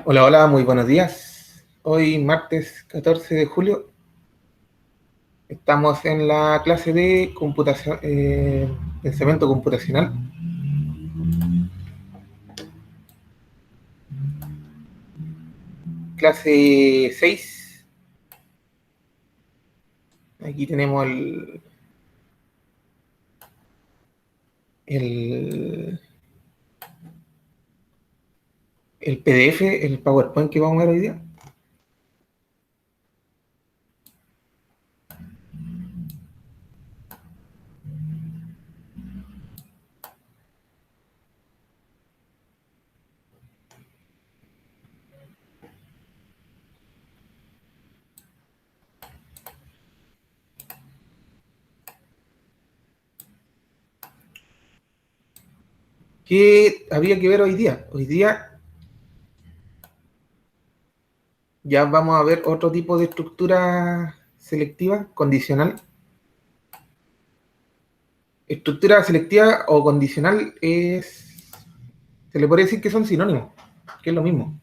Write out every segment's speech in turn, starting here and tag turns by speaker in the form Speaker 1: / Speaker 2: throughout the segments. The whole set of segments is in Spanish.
Speaker 1: Hola, hola, muy buenos días. Hoy, martes 14 de julio, estamos en la clase de computación, pensamiento computacional. Clase 6. Aquí tenemos el, el PDF, el PowerPoint que vamos a ver hoy día. ¿Qué había que ver hoy día? Hoy día ya vamos a ver otro tipo de estructura selectiva, condicional. Estructura selectiva o condicional se le podría decir que son sinónimos, que es lo mismo.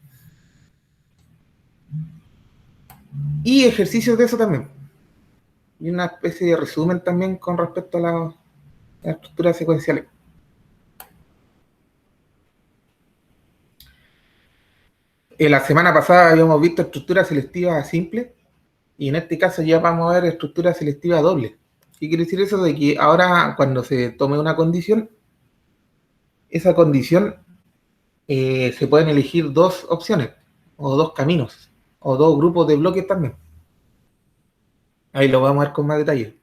Speaker 1: Y ejercicios de eso también. Y una especie de resumen también con respecto a las estructuras secuenciales. En la semana pasada habíamos visto estructuras selectivas simples y en este caso ya vamos a ver estructura selectiva doble. ¿Qué quiere decir eso? De que ahora cuando se tome una condición, esa condición se pueden elegir dos opciones o dos caminos o dos grupos de bloques también. Ahí lo vamos a ver con más detalle.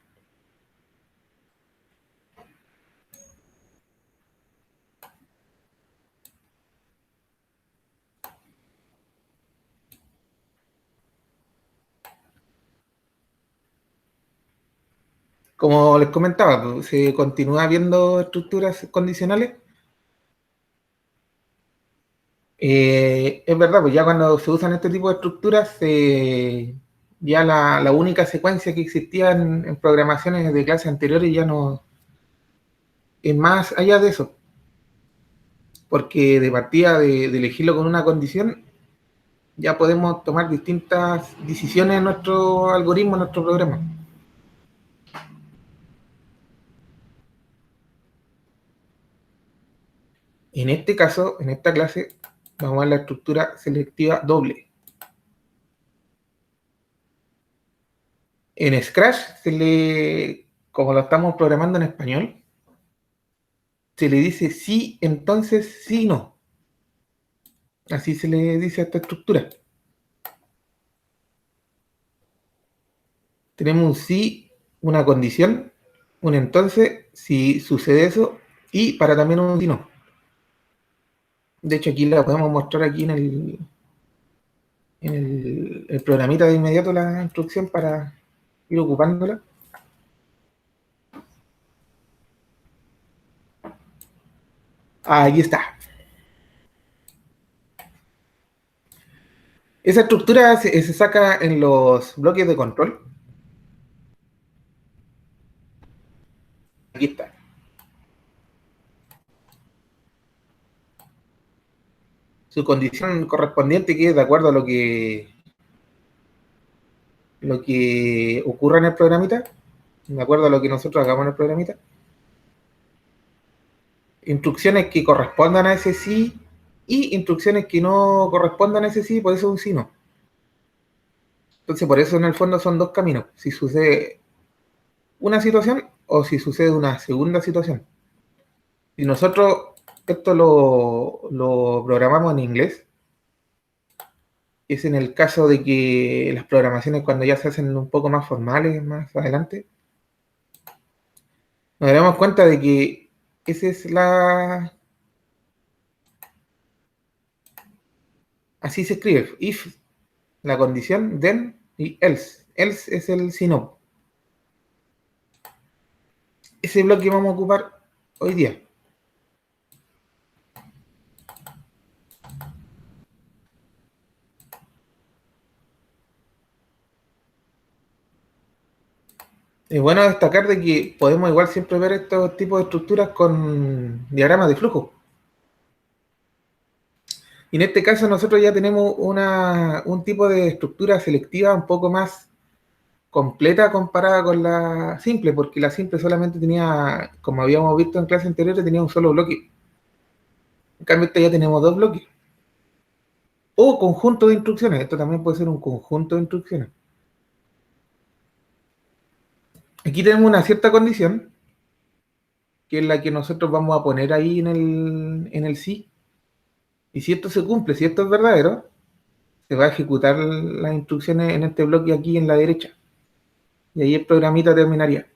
Speaker 1: Como les comentaba, pues, se continúa viendo estructuras condicionales. Es verdad, pues ya cuando se usan este tipo de estructuras, ya la única secuencia que existía en programaciones de clases anteriores ya no es más allá de eso, porque de partida de elegirlo con una condición, ya podemos tomar distintas decisiones en nuestro algoritmo, en nuestro programa. En este caso, en esta clase, vamos a ver la estructura selectiva doble. En Scratch, como lo estamos programando en español, se le dice sí, entonces sí, no. Así se le dice a esta estructura. Tenemos un sí, una condición, un entonces, si sucede eso, y para también un si no. De hecho, aquí la podemos mostrar aquí en el programita de inmediato la instrucción para ir ocupándola. Ahí está. Esa estructura se saca en los bloques de control. Aquí está. Su condición correspondiente que es de acuerdo a lo que ocurra en el programita, de acuerdo a lo que nosotros hagamos en el programita. Instrucciones que correspondan a ese sí y instrucciones que no correspondan a ese sí, por eso es un sí no. Entonces, por eso en el fondo son dos caminos. Si sucede una situación o si sucede una segunda situación. Si nosotros esto lo programamos en inglés, es en el caso de que las programaciones cuando ya se hacen un poco más formales, más adelante, nos daremos cuenta de que esa es así se escribe, if, la condición, then y else. Else es el si no. Ese bloque vamos a ocupar hoy día. Es bueno destacar de que podemos igual siempre ver estos tipos de estructuras con diagramas de flujo. Y en este caso nosotros ya tenemos un tipo de estructura selectiva un poco más completa comparada con la simple, porque la simple solamente tenía, como habíamos visto en clases anteriores, tenía un solo bloque. En cambio, esta ya tenemos dos bloques. O conjunto de instrucciones. Esto también puede ser un conjunto de instrucciones. Aquí tenemos una cierta condición, que es la que nosotros vamos a poner ahí en el sí. Y si esto se cumple, si esto es verdadero, se va a ejecutar las instrucciones en este bloque aquí en la derecha. Y ahí el programita terminaría.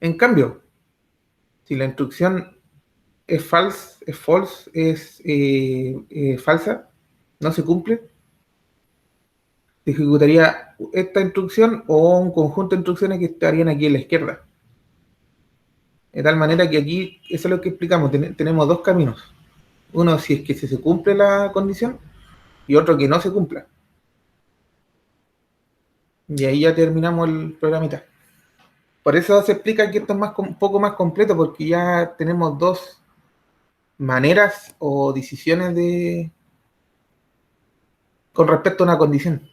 Speaker 1: En cambio, si la instrucción es false, falsa, no se cumple, se ejecutaría esta instrucción o un conjunto de instrucciones que estarían aquí a la izquierda. De tal manera que aquí, eso es lo que explicamos, tenemos dos caminos. Uno si es que se cumple la condición y otro que no se cumpla. Y ahí ya terminamos el programita. Por eso se explica que esto es un poco más completo, porque ya tenemos dos maneras o decisiones con respecto a una condición.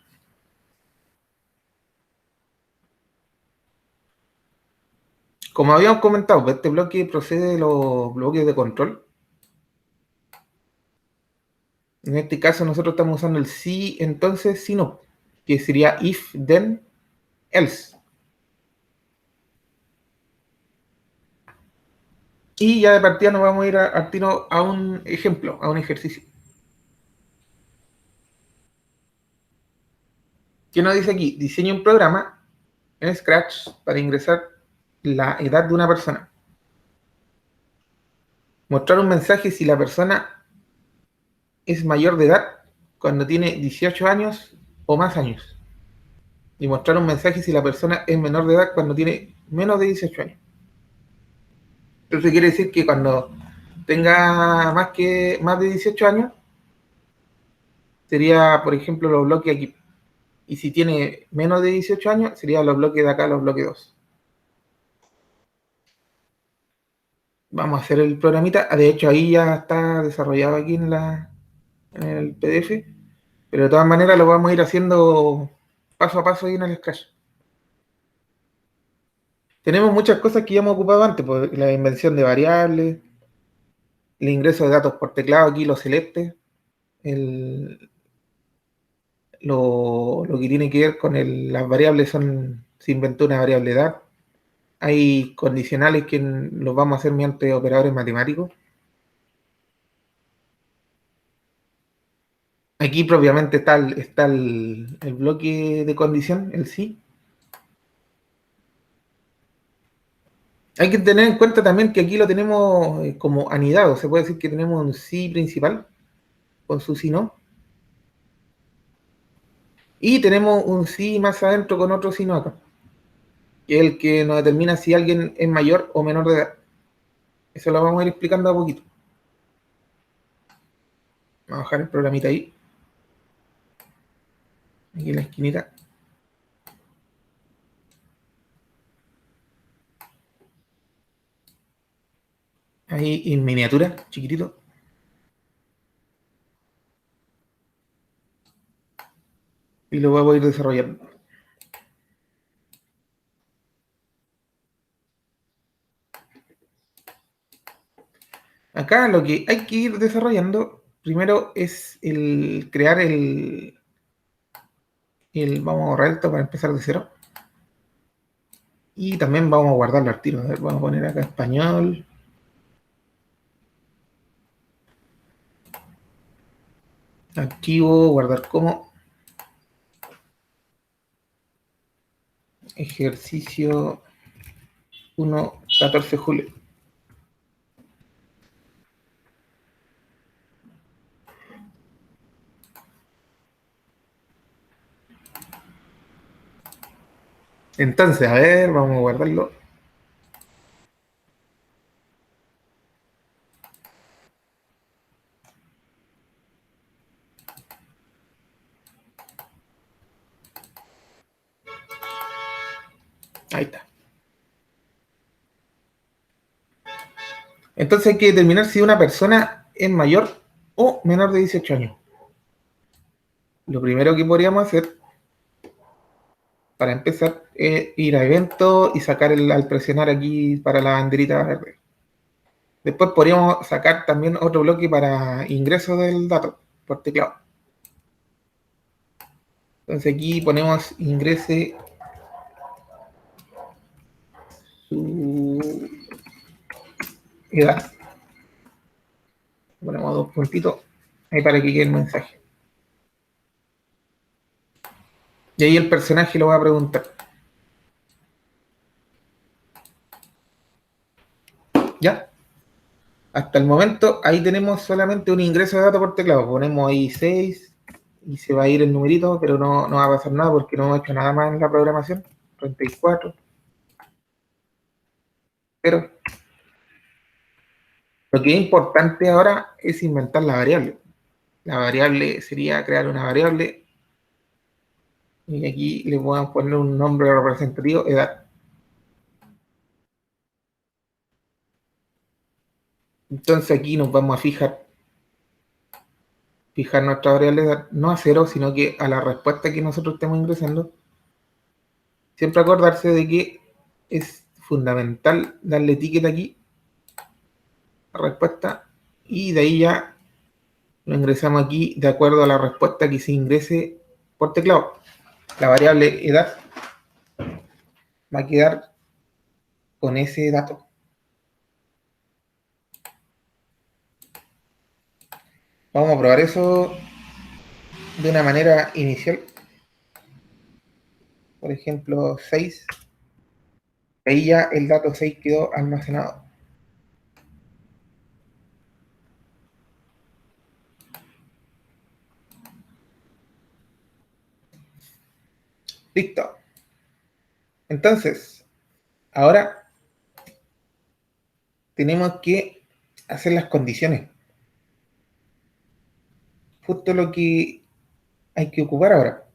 Speaker 1: Como habíamos comentado, pues este bloque procede de los bloques de control. En este caso nosotros estamos usando el si, entonces, si no, que sería if, then, else. Y ya de partida nos vamos a ir al tiro a un ejemplo, a un ejercicio. ¿Qué nos dice aquí? Diseña un programa en Scratch para ingresar la edad de una persona. Mostrar un mensaje si la persona es mayor de edad cuando tiene 18 años o más años. Y mostrar un mensaje si la persona es menor de edad cuando tiene menos de 18 años. Entonces quiere decir que cuando tenga más de 18 años, sería, por ejemplo, los bloques aquí. Y si tiene menos de 18 años, serían los bloques de acá, los bloques 2. Vamos a hacer el programita. De hecho, ahí ya está desarrollado aquí en el PDF. Pero de todas maneras lo vamos a ir haciendo paso a paso ahí en el Scratch. Tenemos muchas cosas que ya hemos ocupado antes, pues, la invención de variables, el ingreso de datos por teclado, aquí lo celeste, lo que tiene que ver con las variables se inventó una variable edad. Hay condicionales que los vamos a hacer mediante operadores matemáticos. Aquí propiamente está el bloque de condición, el sí. Hay que tener en cuenta también que aquí lo tenemos como anidado. Se puede decir que tenemos un sí principal con su sí no. Y tenemos un sí más adentro con otro sí no acá, que es el que nos determina si alguien es mayor o menor de edad. Eso lo vamos a ir explicando a poquito. Vamos a bajar el programita ahí. Aquí en la esquinita. Ahí en miniatura, chiquitito. Y lo vamos a ir desarrollando. Acá lo que hay que ir desarrollando primero es crear vamos a borrar esto para empezar de cero. Y también vamos a guardarlo al tiro. A ver, vamos a poner acá español. Archivo, guardar como. Ejercicio 1, 14 de julio. Entonces, a ver, vamos a guardarlo. Ahí está. Entonces hay que determinar si una persona es mayor o menor de 18 años. Lo primero que podríamos hacer para empezar es ir a eventos y sacar al presionar aquí para la banderita verde. Después podríamos sacar también otro bloque para ingreso del dato por teclado. Entonces aquí ponemos ingrese su edad. Ponemos dos puntitos ahí para que quede el mensaje. Y ahí el personaje lo va a preguntar. ¿Ya? Hasta el momento ahí tenemos solamente un ingreso de datos por teclado. Ponemos ahí 6 y se va a ir el numerito, pero no va a pasar nada porque no hemos hecho nada más en la programación. 34. Pero lo que es importante ahora es inventar la variable. La variable sería crear una variable y aquí le podemos poner un nombre representativo, edad. Entonces aquí nos vamos a fijar nuestra variable de edad, no a cero, sino que a la respuesta que nosotros estemos ingresando. Siempre acordarse de que es fundamental darle etiqueta aquí, la respuesta, y de ahí ya lo ingresamos aquí de acuerdo a la respuesta que se ingrese por teclado. La variable edad va a quedar con ese dato. Vamos a probar eso de una manera inicial. Por ejemplo, 6. Ahí ya el dato 6 quedó almacenado. Listo. Entonces, ahora tenemos que hacer las condiciones. Justo lo que hay que ocupar ahora.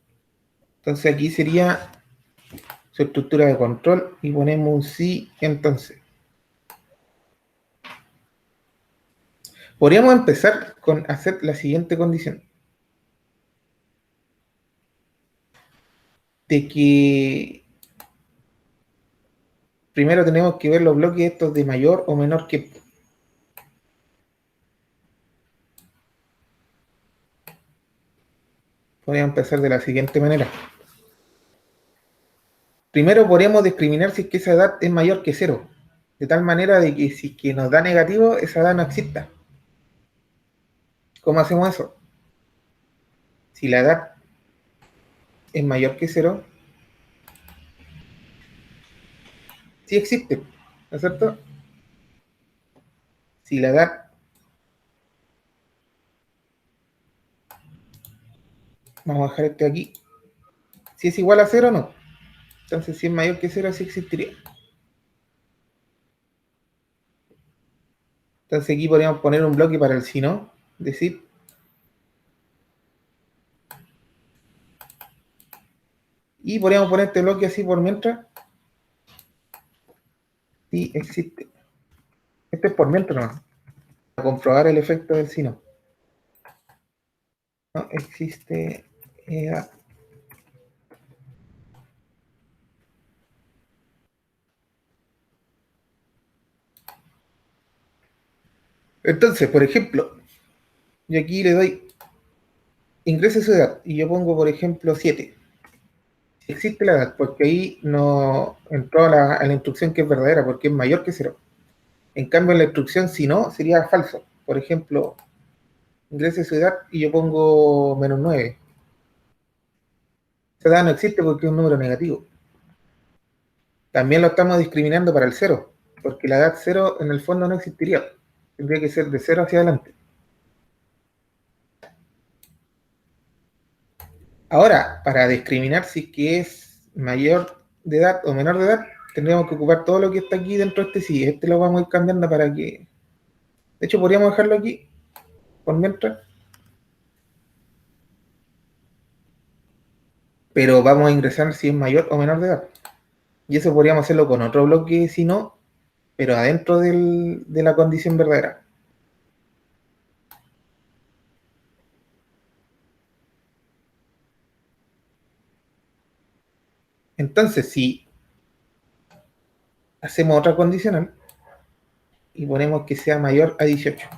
Speaker 1: Entonces aquí sería su estructura de control y ponemos un sí entonces. Podríamos empezar con hacer la siguiente condición. De que primero tenemos que ver los bloques estos de mayor o menor que. Podríamos empezar de la siguiente manera. Primero podríamos discriminar si es que esa edad es mayor que 0. De tal manera de que si es que nos da negativo, esa edad no exista. ¿Cómo hacemos eso? Si la edad es mayor que 0, sí existe, ¿no es cierto? Si la edad, vamos a dejar esto aquí, si es igual a 0, no. Entonces, si es mayor que 0, sí existiría. Entonces, aquí podríamos poner un bloque para el si no, decir, y podríamos poner este bloque así por mientras, si existe. Este es por mientras, no. Para comprobar el efecto del si no. No existe edad. Entonces, por ejemplo, yo aquí le doy ingrese su edad y yo pongo, por ejemplo, 7. Si existe la edad, porque ahí no entró a la instrucción que es verdadera, porque es mayor que 0. En cambio, en la instrucción, si no, sería falso. Por ejemplo, ingrese su edad y yo pongo menos 9. Esa edad no existe porque es un número negativo. También lo estamos discriminando para el 0, porque la edad 0 en el fondo no existiría. Tendría que ser de 0 hacia adelante. Ahora, para discriminar si es que es mayor de edad o menor de edad, tendríamos que ocupar todo lo que está aquí dentro de este sí. Este lo vamos a ir cambiando para que. De hecho, podríamos dejarlo aquí por mientras. Pero vamos a ingresar si es mayor o menor de edad. Y eso podríamos hacerlo con otro bloque si no, pero adentro de la condición verdadera. Entonces, si hacemos otra condicional y ponemos que sea mayor a 18.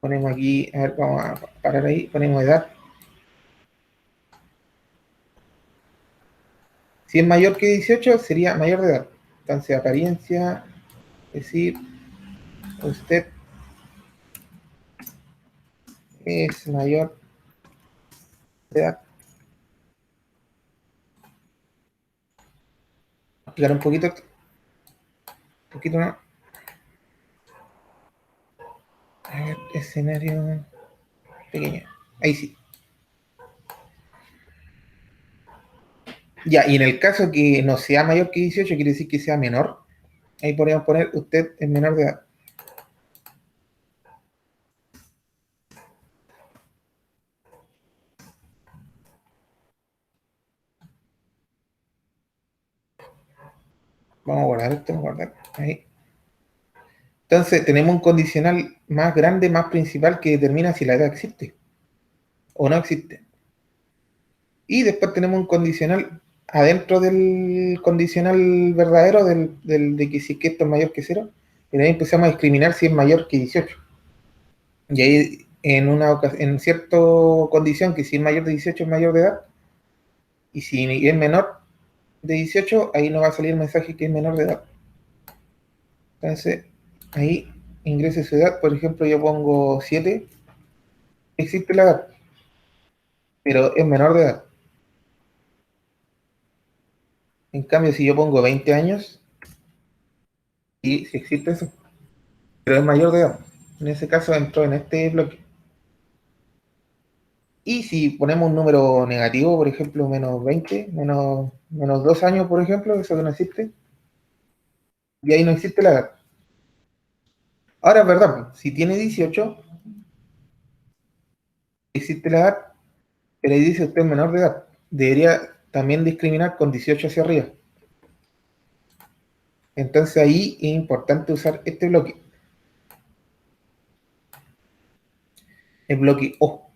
Speaker 1: Ponemos aquí, a ver, vamos a parar ahí, ponemos edad. Si es mayor que 18, sería mayor de edad. Entonces, apariencia, es decir, usted es mayor de edad. Explicar un poquito más. A ver, escenario pequeño. Ahí sí. Ya, y en el caso que no sea mayor que 18, quiere decir que sea menor. Ahí podríamos poner usted es menor de edad. Vamos a guardar esto, vamos a guardar. Ahí. Entonces, tenemos un condicional más grande, más principal, que determina si la edad existe o no existe. Y después tenemos un condicional adentro del condicional verdadero de que si es que esto es mayor que cero, y ahí empezamos a discriminar si es mayor que 18. Y ahí en cierta condición que si es mayor de 18 es mayor de edad, y si es menor de 18, ahí no va a salir el mensaje que es menor de edad. Entonces, ahí ingrese su edad, por ejemplo, yo pongo 7, existe la edad, pero es menor de edad. En cambio, si yo pongo 20 años, y si existe eso, pero es mayor de edad. En ese caso entró en este bloque. Y si ponemos un número negativo, por ejemplo, menos 20, menos 2 años, por ejemplo, eso que no existe, y ahí no existe la edad. Ahora es verdad, si tiene 18, existe la edad, pero ahí dice usted es menor de edad. Debería también discriminar con 18 hacia arriba. Entonces ahí es importante usar este bloque, el bloque O.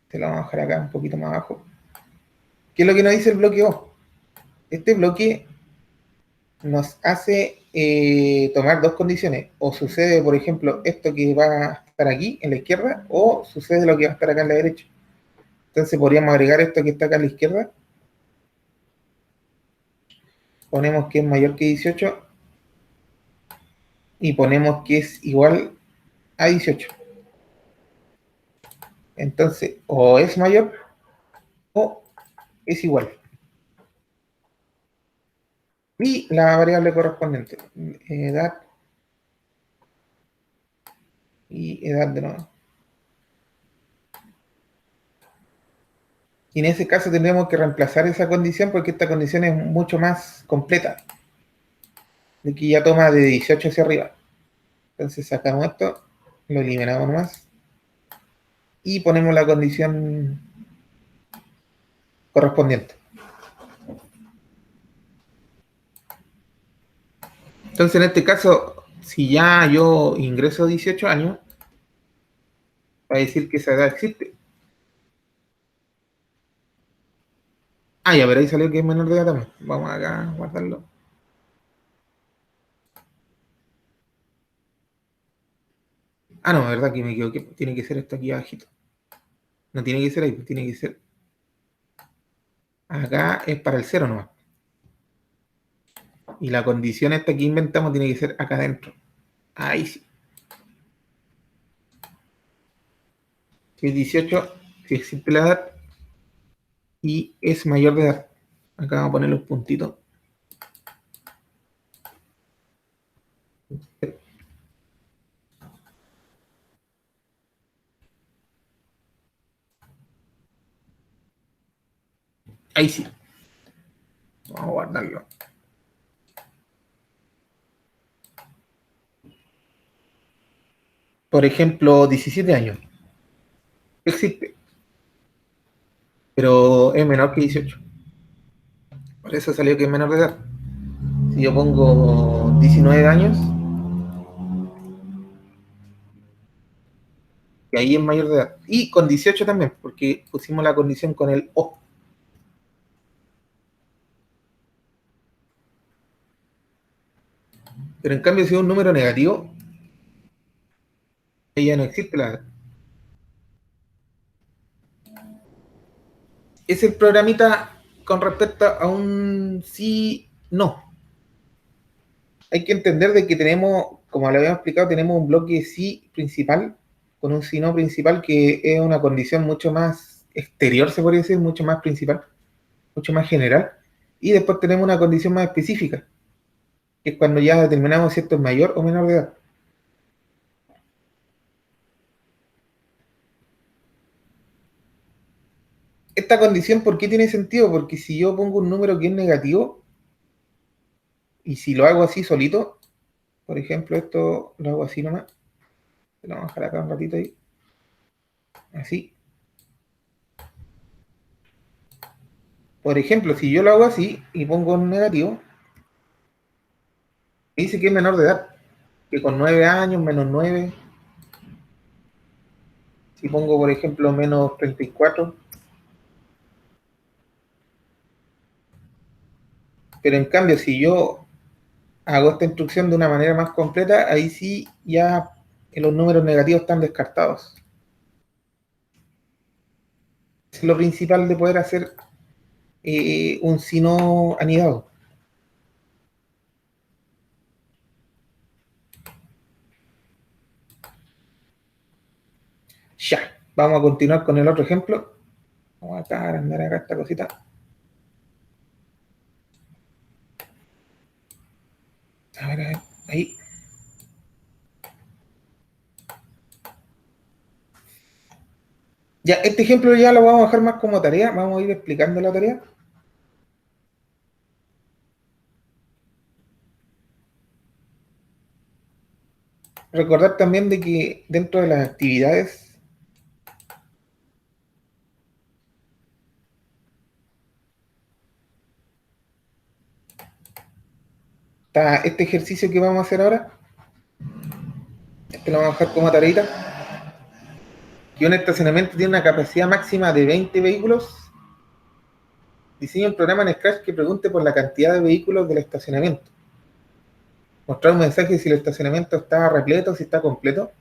Speaker 1: Se lo vamos a bajar acá un poquito más abajo. ¿Qué es lo que nos dice el bloque O? Este bloque nos hace tomar dos condiciones. O sucede, por ejemplo, esto que va a estar aquí en la izquierda, o sucede lo que va a estar acá en la derecha. Entonces podríamos agregar esto que está acá a la izquierda. Ponemos que es mayor que 18 y ponemos que es igual a 18. Entonces, o es mayor o es igual. Y la variable correspondiente, edad y edad de nuevo. Y en ese caso tendríamos que reemplazar esa condición porque esta condición es mucho más completa, de que ya toma de 18 hacia arriba. Entonces sacamos esto, lo eliminamos nomás y ponemos la condición correspondiente. Entonces en este caso, si ya yo ingreso 18 años, va a decir que esa edad existe. Ah, ya, pero ahí salió que es menor de edad también. Vamos acá a guardarlo. Ah, no, es verdad que me equivoqué. Tiene que ser esto aquí abajito. No tiene que ser ahí, tiene que ser. Acá es para el cero nomás. Y la condición esta que inventamos tiene que ser acá adentro. Ahí sí. Si es 18, si existe la edad y es mayor de edad. Acá vamos a poner los puntitos. Ahí sí. Vamos a guardarlo. Por ejemplo, 17 años. Existe, pero es menor que 18. Por eso salió que es menor de edad. Si yo pongo 19 años, Y ahí es mayor de edad. Y con 18 también, porque pusimos la condición con el O. Pero en cambio, si es un número negativo, ahí ya no existe la edad. Es el programita con respecto a un sí, no. Hay que entender de que tenemos, como lo habíamos explicado, tenemos un bloque sí principal con un sí no principal que es una condición mucho más exterior, se podría decir, mucho más principal, mucho más general. Y después tenemos una condición más específica, que es cuando ya determinamos si esto es mayor o menor de edad. Esta condición, ¿por qué tiene sentido? Porque si yo pongo un número que es negativo, y si lo hago así solito, por ejemplo, esto lo hago así nomás, lo vamos a dejar acá un ratito ahí, así. Por ejemplo, si yo lo hago así y pongo un negativo, me dice que es menor de edad, que con 9 años, menos 9, si pongo, por ejemplo, menos 34, pero en cambio, si yo hago esta instrucción de una manera más completa, ahí sí ya los números negativos están descartados. Es lo principal de poder hacer un sino anidado. Ya, vamos a continuar con el otro ejemplo. Vamos a agrandar acá esta cosita. A ver, ahí. Ya, este ejemplo ya lo vamos a dejar más como tarea. Vamos a ir explicando la tarea. Recordar también de que dentro de las actividades está este ejercicio que vamos a hacer ahora. Este lo vamos a dejar como tareita. Que un estacionamiento tiene una capacidad máxima de 20 vehículos. Diseña un programa en Scratch que pregunte por la cantidad de vehículos del estacionamiento. Mostrar un mensaje si el estacionamiento está repleto, si está completo,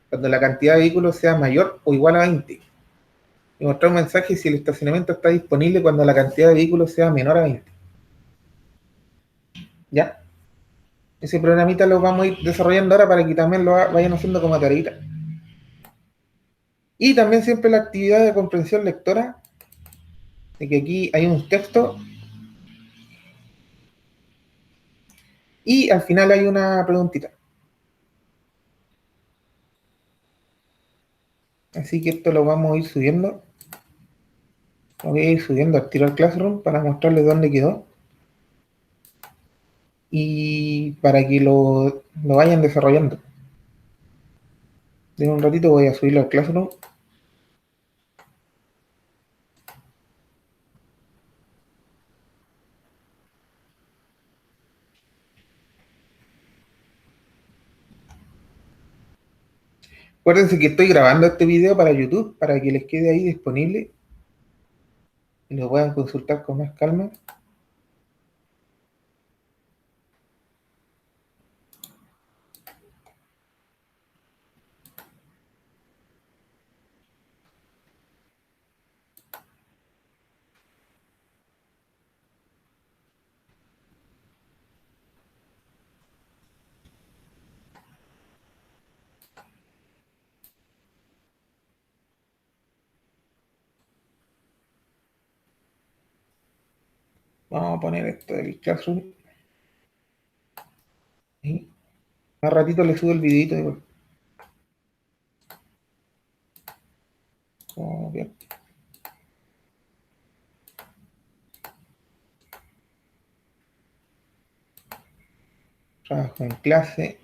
Speaker 1: cuando la cantidad de vehículos sea mayor o igual a 20. Y mostrar un mensaje si el estacionamiento está disponible cuando la cantidad de vehículos sea menor a 20. ¿Ya? Ese programita lo vamos a ir desarrollando ahora para que también lo vayan haciendo como tareita. Y también siempre la actividad de comprensión lectora, de que aquí hay un texto y al final hay una preguntita. Así que esto lo vamos a ir subiendo. Lo voy a ir subiendo al tiro al Classroom para mostrarles dónde quedó. Y para que lo vayan desarrollando. En un ratito voy a subirlo al Classroom. Acuérdense que estoy grabando este video para YouTube, para que les quede ahí disponible y lo puedan consultar con más calma. Vamos a poner esto del Classroom. Y más ratito le subo el videito de oh, bien. Trabajo en clase.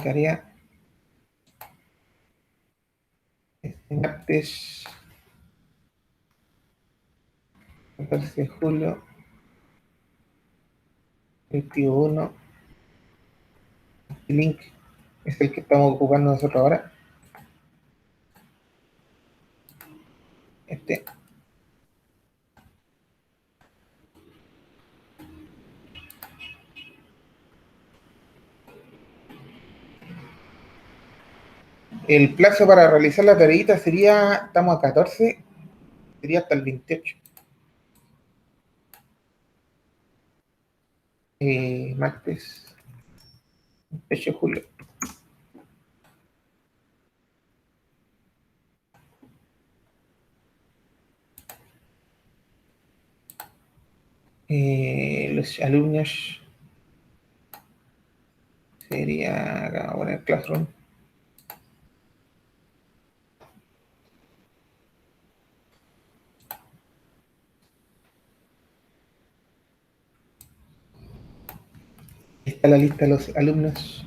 Speaker 1: Tarea martes 14 de julio 21. El link es el que estamos ocupando nosotros ahora. Este. El plazo para realizar la tareita sería, estamos a 14, sería hasta el 28. Martes 28 de julio. Los alumnos sería, vamos a poner Classroom. Está la lista de los alumnos.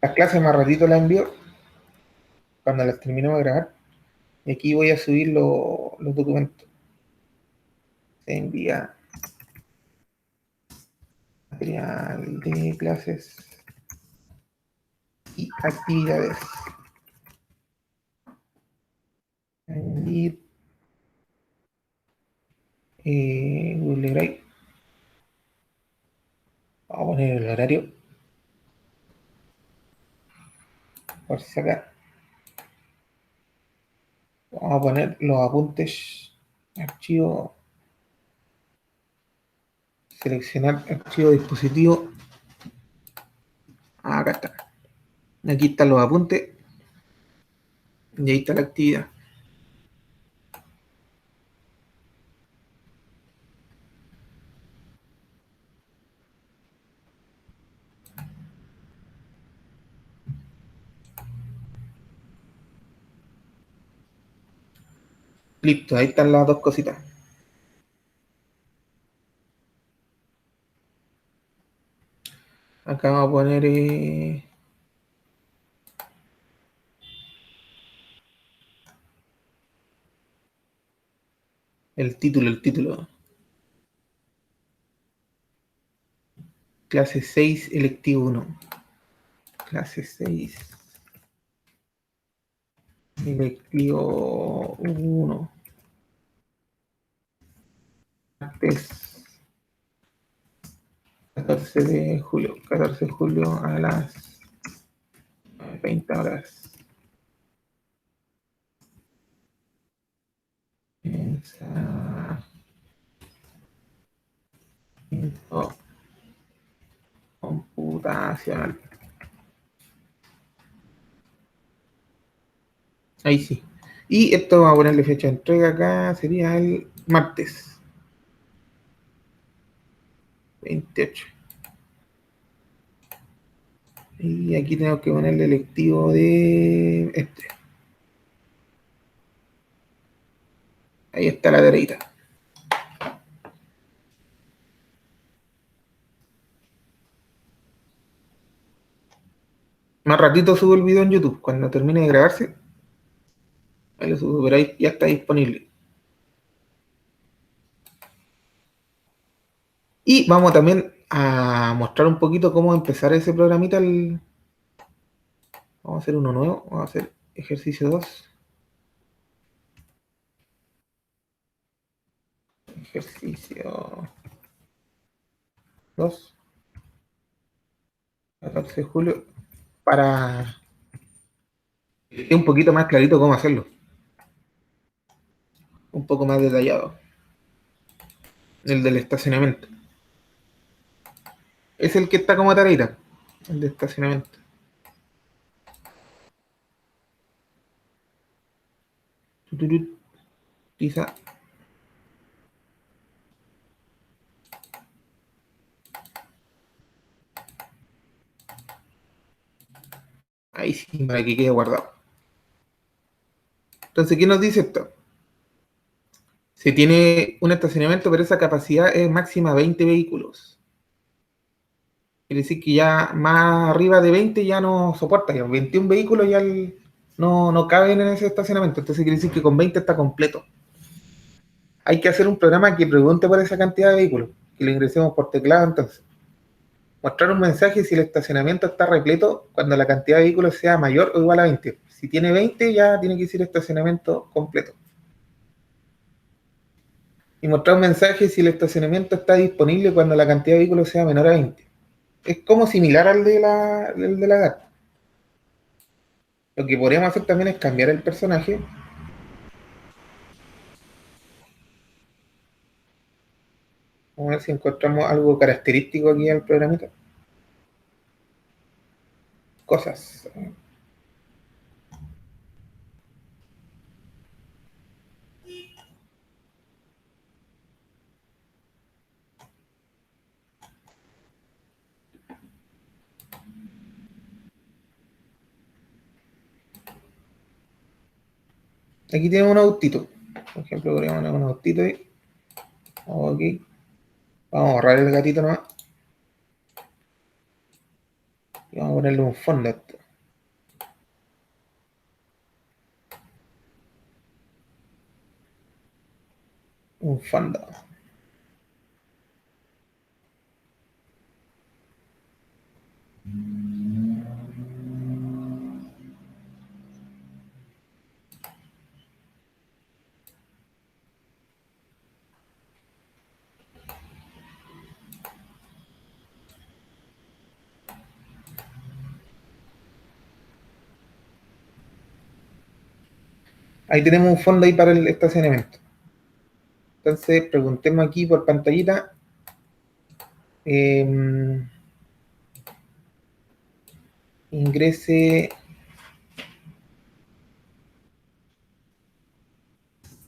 Speaker 1: Las clases más ratito las envío cuando las terminemos de grabar. Y aquí voy a subir los documentos. Se envía material de clases y actividades. Añadir Google Drive. Vamos a poner el horario. Por si acá. Vamos a poner los apuntes. Archivo. Seleccionar archivo dispositivo. Acá está. Aquí están los apuntes. Y ahí está la actividad. Listo, ahí están las dos cositas. Acá vamos a poner el título. Clase 6, electivo 1. Clase 6, electivo 1. Martes 14 de julio. 14 de julio a las 20 horas. Pensamiento computacional. Ahí sí. Y esto vamos a ponerle fecha de entrega acá. Sería el martes 28. Y aquí tengo que ponerle el electivo de este. Ahí está la tareita. Más ratito subo el video en YouTube. Cuando termine de grabarse, ahí lo subo, pero ahí ya está disponible. Y vamos también a mostrar un poquito cómo empezar ese programita. Vamos a hacer uno nuevo. Vamos a hacer ejercicio 2. Ejercicio 2. 14 de julio. Para que esté un poquito más clarito cómo hacerlo. Un poco más detallado. El del estacionamiento. Es el que está como tareita. El de estacionamiento. Quizá. Ahí sí, para que quede guardado. Entonces, ¿qué nos dice esto? Se tiene un estacionamiento, pero esa capacidad es máxima 20 vehículos. Quiere decir que ya más arriba de 20 ya no soporta. Ya 21 vehículos ya no caben en ese estacionamiento. Entonces quiere decir que con 20 está completo. hay que hacer un programa que pregunte por esa cantidad de vehículos, que lo ingresemos por teclado. Entonces, mostrar un mensaje si el estacionamiento está repleto cuando la cantidad de vehículos sea mayor o igual a 20. Si tiene 20, ya tiene que decir estacionamiento completo. Y mostrar un mensaje si el estacionamiento está disponible cuando la cantidad de vehículos sea menor a 20. Es como similar al de la GAT. Lo que podríamos hacer también es cambiar el personaje. Vamos a ver si encontramos algo característico aquí al programita. Cosas. Aquí tenemos un autito. Por ejemplo, podríamos poner un autito ahí. Ok. Vamos a borrar el gatito nomás. Y vamos a ponerle un fondo a esto. Un fondo. Ahí tenemos un fondo ahí para el estacionamiento. Entonces, preguntemos aquí por pantallita. Ingrese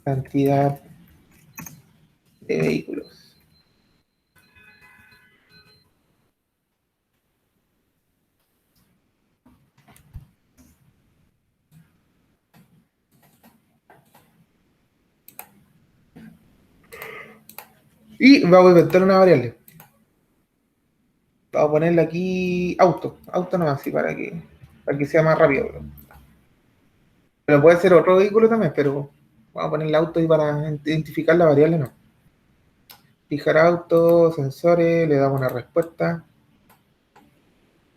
Speaker 1: cantidad de vehículos. Y vamos a inventar una variable. Vamos a ponerle aquí auto. Auto nomás, así para que sea más rápido. Pero puede ser otro vehículo también, pero vamos a ponerle auto y para identificar la variable no. Fijar auto, sensores, le damos una respuesta.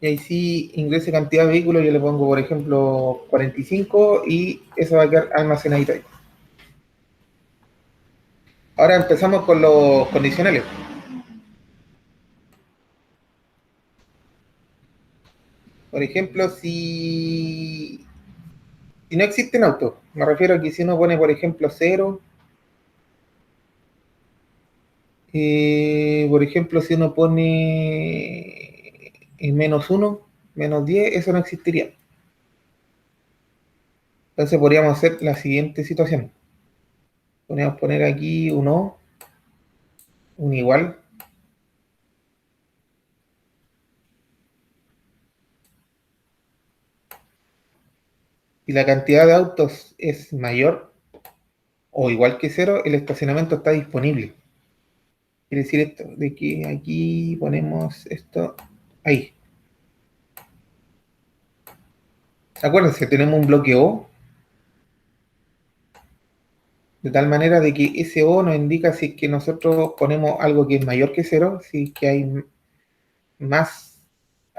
Speaker 1: Y ahí sí ingrese cantidad de vehículos, yo le pongo por ejemplo 45 y eso va a quedar almacenadito ahí. Ahora empezamos con los condicionales. Por ejemplo, si no existen autos, me refiero a que si uno pone por ejemplo 0, por ejemplo si uno pone -1, -10, eso no existiría. Entonces podríamos hacer la siguiente situación. Podríamos poner aquí un O, un igual, si la cantidad de autos es mayor o igual que 0, el estacionamiento está disponible. Quiere decir esto, de que aquí ponemos esto ahí. Acuérdense, tenemos un bloque O, de tal manera de que ese O nos indica si es que nosotros ponemos algo que es mayor que 0, si es que más,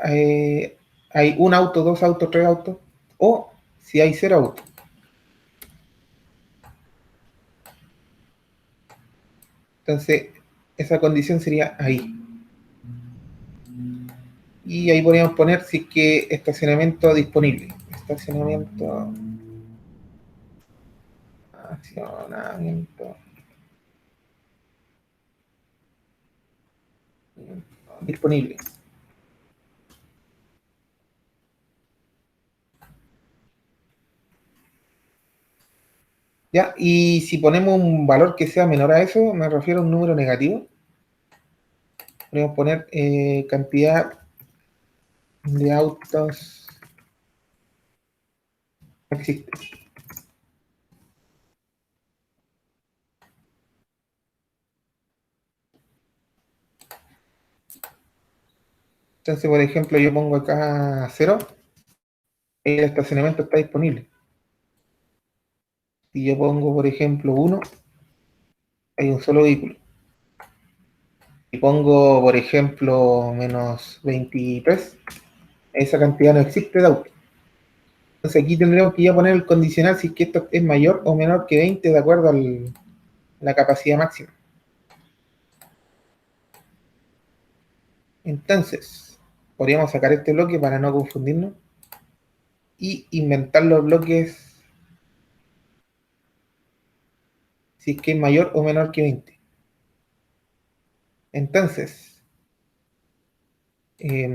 Speaker 1: eh, hay un auto, dos autos, tres autos, o si hay 0 autos. Entonces, esa condición sería ahí. Y ahí podríamos poner si es que estacionamiento disponible. Estacionamiento disponible. ¿Ya? Y si ponemos un valor que sea menor a eso, me refiero a un número negativo, podemos poner cantidad de autos no existe. Entonces, por ejemplo, yo pongo acá 0, el estacionamiento está disponible. Si yo pongo, por ejemplo, 1, hay un solo vehículo. Y pongo, por ejemplo, menos 23, esa cantidad no existe de auto. Entonces aquí tendremos que ya poner el condicional si es que esto es mayor o menor que 20 de acuerdo a la capacidad máxima. Entonces, podríamos sacar este bloque para no confundirnos y inventar los bloques si es que es mayor o menor que 20. Entonces, si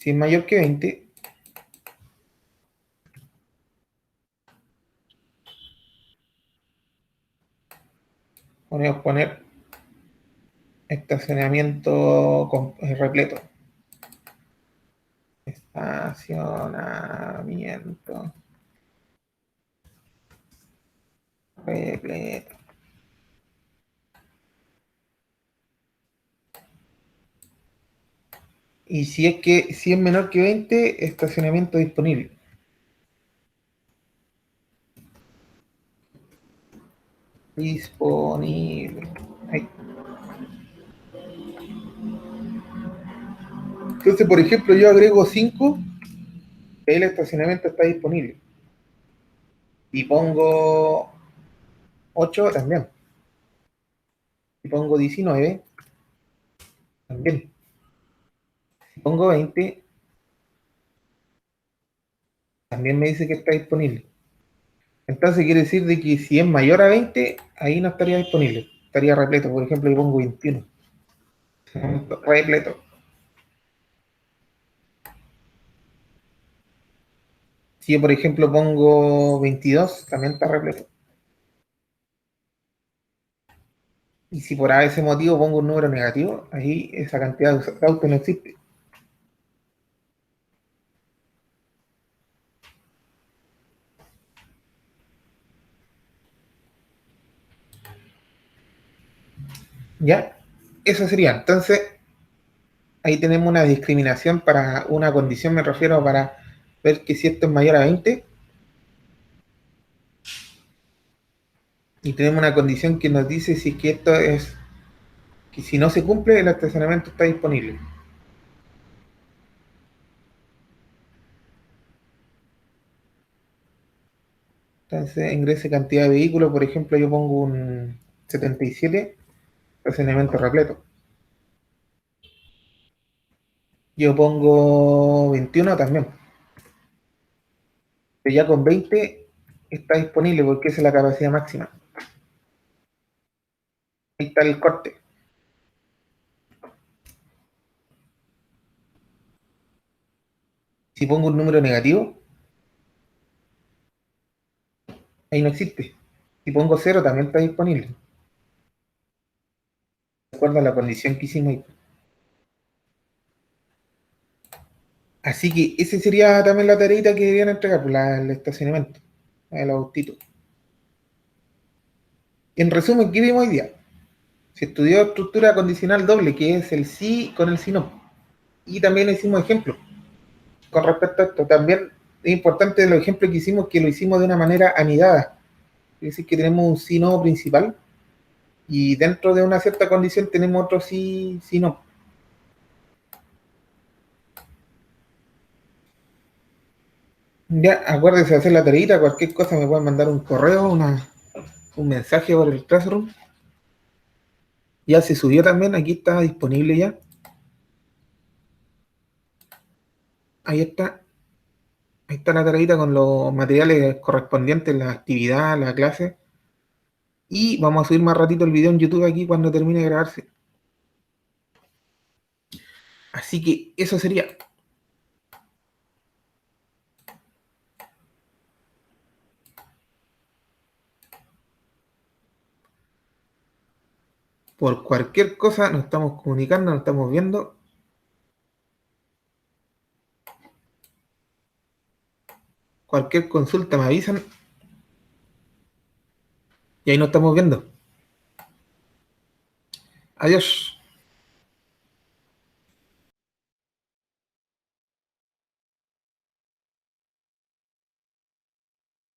Speaker 1: es mayor que 20, podemos poner estacionamiento repleto. Estacionamiento repleto. Y si es menor que 20, estacionamiento disponible. Disponible. Ahí. Entonces, por ejemplo, yo agrego 5, el estacionamiento está disponible. Y pongo 8 también. Y pongo 19 también. Si pongo 20, también me dice que está disponible. Entonces quiere decir de que si es mayor a 20, ahí no estaría disponible. Estaría repleto. Por ejemplo, yo pongo 21. Repleto. Si yo, por ejemplo, pongo 22, también está repleto. Y si por ese motivo pongo un número negativo, ahí esa cantidad de autos no existe. ¿Ya? Eso sería. Entonces, ahí tenemos una discriminación para una condición, me refiero para ver que si esto es mayor a 20, y tenemos una condición que nos dice si que esto es, que si no se cumple, el estacionamiento está disponible. Entonces, ingrese cantidad de vehículos, por ejemplo, yo pongo un 77, estacionamiento repleto. Yo pongo 21 también. Pero ya con 20 está disponible porque esa es la capacidad máxima. Ahí está el corte. Si pongo un número negativo, ahí no existe. Si pongo 0, también está disponible. De acuerdo a la condición que hicimos ahí. Así que esa sería también la tareita que deberían entregar, pues, el estacionamiento, el autito. En resumen, ¿qué vimos hoy día? Se estudió estructura condicional doble, que es el sí con el sí no. Y también hicimos ejemplos con respecto a esto. También es importante los ejemplos que hicimos, que lo hicimos de una manera anidada. Es decir, que tenemos un sí no principal y dentro de una cierta condición tenemos otro sí, sí no. Ya, acuérdense de hacer la tareita, cualquier cosa me pueden mandar un correo, un mensaje por el Classroom. Ya se subió también, aquí está disponible ya. Ahí está. Ahí está la tareita con los materiales correspondientes, la actividad, la clase. Y vamos a subir más ratito el video en YouTube aquí cuando termine de grabarse. Así que eso sería. Por cualquier cosa nos estamos comunicando, nos estamos viendo. Cualquier consulta me avisan. Y ahí nos estamos viendo. Adiós.